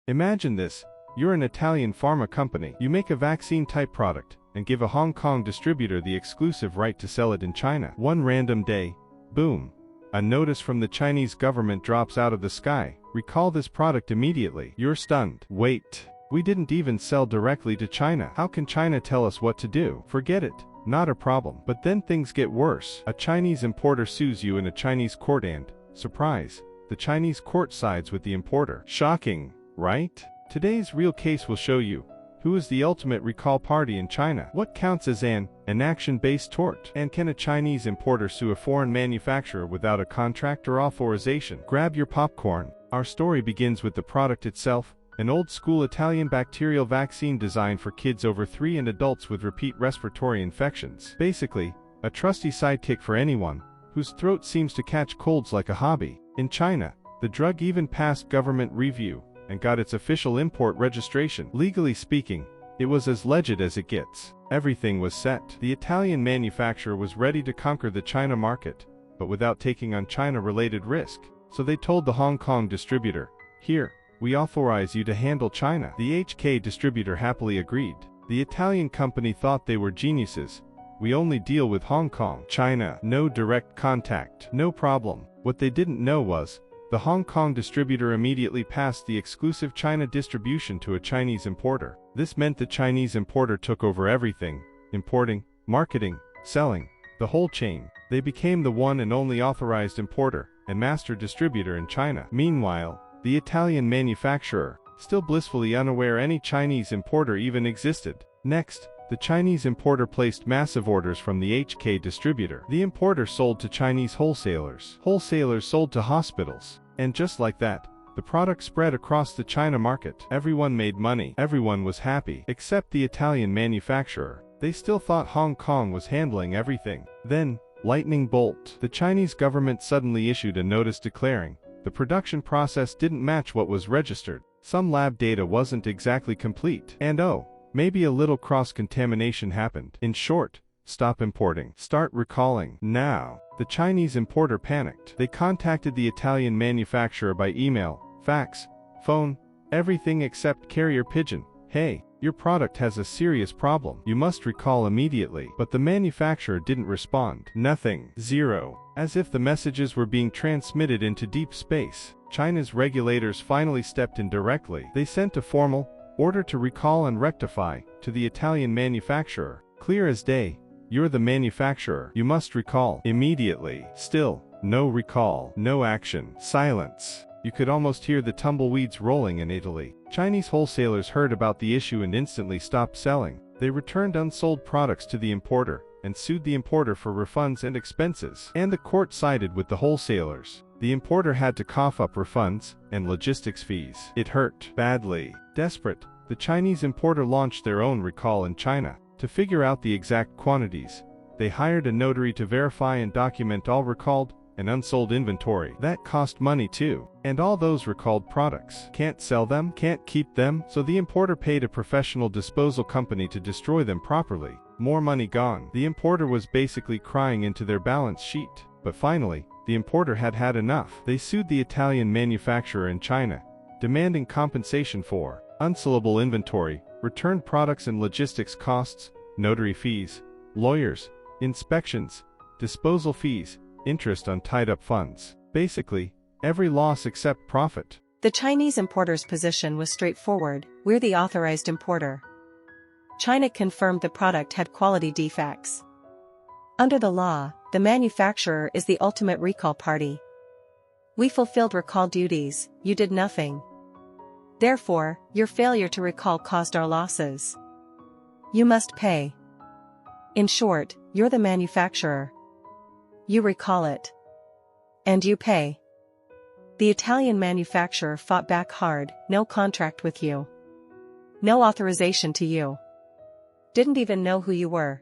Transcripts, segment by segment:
Imagine this. You're an Italian pharma company. You make a vaccine-type product and give a Hong Kong distributor the exclusive right to sell it in China. One random day, boom, a notice from the Chinese government drops out of the sky. Recall this product immediately. You're stunned. Wait, we didn't even sell directly to China. How can China tell us what to do? Forget it. Not a problem. But then things get worse. A Chinese importer sues you in a Chinese court and, surprise, the Chinese court sides with the importer. Shocking, right? Today's real case will show you who is the ultimate recall party in China, what counts as an action-based tort, and can a Chinese importer sue a foreign manufacturer without a contract or authorization? Grab your popcorn. Our story begins with the product itself, an old-school Italian bacterial vaccine designed for kids over 3 and adults with repeat respiratory infections. Basically, a trusty sidekick for anyone whose throat seems to catch colds like a hobby. In China, the drug even passed government review and got its official import registration. Legally speaking, it was as legit as it gets. Everything was set. The Italian manufacturer was ready to conquer the China market, but without taking on China-related risk. So they told the Hong Kong distributor, "Here, we authorize you to handle China." The HK distributor happily agreed. The Italian company thought they were geniuses. "We only deal with Hong Kong. China, no direct contact. No problem." What they didn't know was, the Hong Kong distributor immediately passed the exclusive China distribution to a Chinese importer. This meant the Chinese importer took over everything: importing, marketing, selling, the whole chain. They became the one and only authorized importer and master distributor in China. Meanwhile, the Italian manufacturer, still blissfully unaware any Chinese importer even existed. Next, the Chinese importer placed massive orders from the HK distributor. The importer sold to Chinese wholesalers. Wholesalers sold to hospitals. And just like that, the product spread across the China market. Everyone made money. Everyone was happy. Except the Italian manufacturer. They still thought Hong Kong was handling everything. Then, lightning bolt. The Chinese government suddenly issued a notice declaring the production process didn't match what was registered. Some lab data wasn't exactly complete. And maybe a little cross-contamination happened. In short, stop importing. Start recalling. Now, the Chinese importer panicked. They contacted the Italian manufacturer by email, fax, phone, everything except carrier pigeon. "Hey, your product has a serious problem. You must recall immediately." But the manufacturer didn't respond. Nothing. Zero. As if the messages were being transmitted into deep space. China's regulators finally stepped in directly. They sent a formal order to recall and rectify to the Italian manufacturer. Clear as day. You're the manufacturer. You must recall immediately. Still, no recall, no action, silence. You could almost hear the tumbleweeds rolling in Italy. Chinese wholesalers heard about the issue and instantly stopped selling. They returned unsold products to the importer and sued the importer for refunds and expenses. And the court sided with the wholesalers. The importer had to cough up refunds and logistics fees. It hurt badly. Desperate, the Chinese importer launched their own recall in China. To figure out the exact quantities, they hired a notary to verify and document all recalled and unsold inventory. That cost money too. And all those recalled products. Can't sell them, can't keep them, so the importer paid a professional disposal company to destroy them properly. More money gone. The importer was basically crying into their balance sheet. But finally, the importer had had enough. They sued the Italian manufacturer in China, demanding compensation for unsellable inventory, returned products and logistics costs, notary fees, lawyers, inspections, disposal fees, interest on tied-up funds. Basically, every loss except profit. The Chinese importer's position was straightforward: we're the authorized importer. China confirmed the product had quality defects. Under the law, the manufacturer is the ultimate recall party. We fulfilled recall duties, you did nothing. Therefore, your failure to recall caused our losses. You must pay. In short, you're the manufacturer. You recall it. And you pay. The Italian manufacturer fought back hard: no contract with you. No authorization to you. Didn't even know who you were.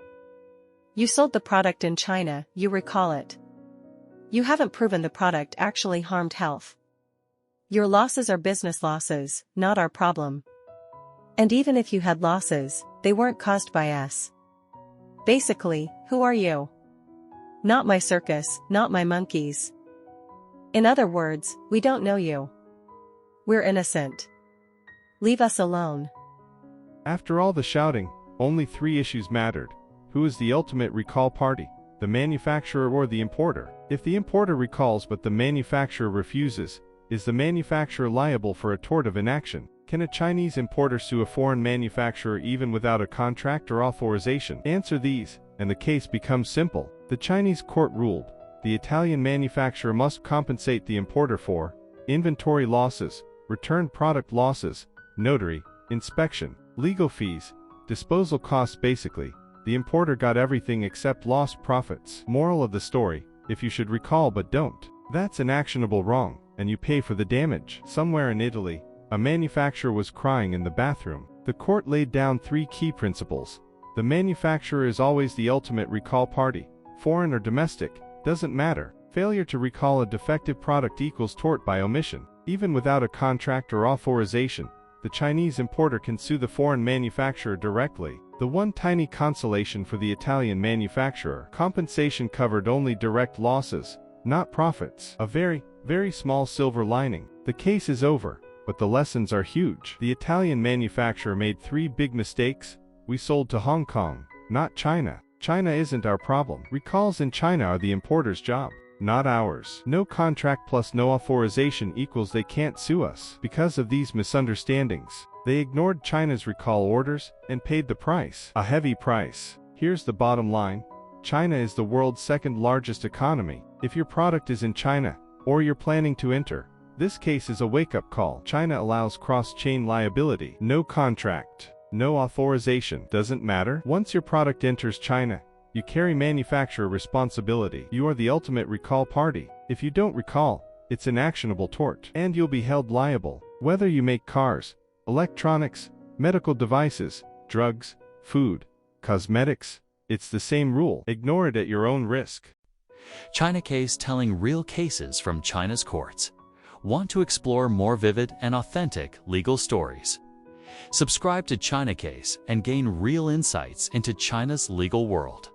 You sold the product in China, you recall it. You haven't proven the product actually harmed health. Your losses are business losses, not our problem. And even if you had losses, they weren't caused by us. Basically, who are you? Not my circus, not my monkeys. In other words, we don't know you. We're innocent. Leave us alone. After all the shouting, only 3 issues mattered. Who is the ultimate recall party? The manufacturer or the importer? If the importer recalls but the manufacturer refuses, is the manufacturer liable for a tort of inaction? Can a Chinese importer sue a foreign manufacturer even without a contract or authorization? Answer these, and the case becomes simple. The Chinese court ruled, the Italian manufacturer must compensate the importer for inventory losses, returned product losses, notary, inspection, legal fees, disposal costs. Basically, the importer got everything except lost profits. Moral of the story, if you should recall but don't, that's an actionable wrong, and you pay for the damage. Somewhere in Italy, a manufacturer was crying in the bathroom. The court laid down 3 key principles. The manufacturer is always the ultimate recall party. Foreign or domestic, doesn't matter. Failure to recall a defective product equals tort by omission. Even without a contract or authorization, the Chinese importer can sue the foreign manufacturer directly. The one tiny consolation for the Italian manufacturer, compensation covered only direct losses, not profits. A very, very small silver lining. The case is over, but the lessons are huge. The Italian manufacturer made 3 big mistakes. We sold to Hong Kong, not China. China isn't our problem. Recalls in China are the importer's job, not ours. No contract plus no authorization equals they can't sue us. Because of these misunderstandings, they ignored China's recall orders and paid the price. A heavy price. Here's the bottom line. China is the world's 2nd largest economy. If your product is in China, or you're planning to enter, this case is a wake-up call. China allows cross-chain liability. No contract, no authorization, doesn't matter. Once your product enters China, you carry manufacturer responsibility. You are the ultimate recall party. If you don't recall, it's an actionable tort, and you'll be held liable. Whether you make cars, electronics, medical devices, drugs, food, cosmetics, it's the same rule. Ignore it at your own risk. China Case, telling real cases from China's courts. Want to explore more vivid and authentic legal stories? Subscribe to China Case and gain real insights into China's legal world.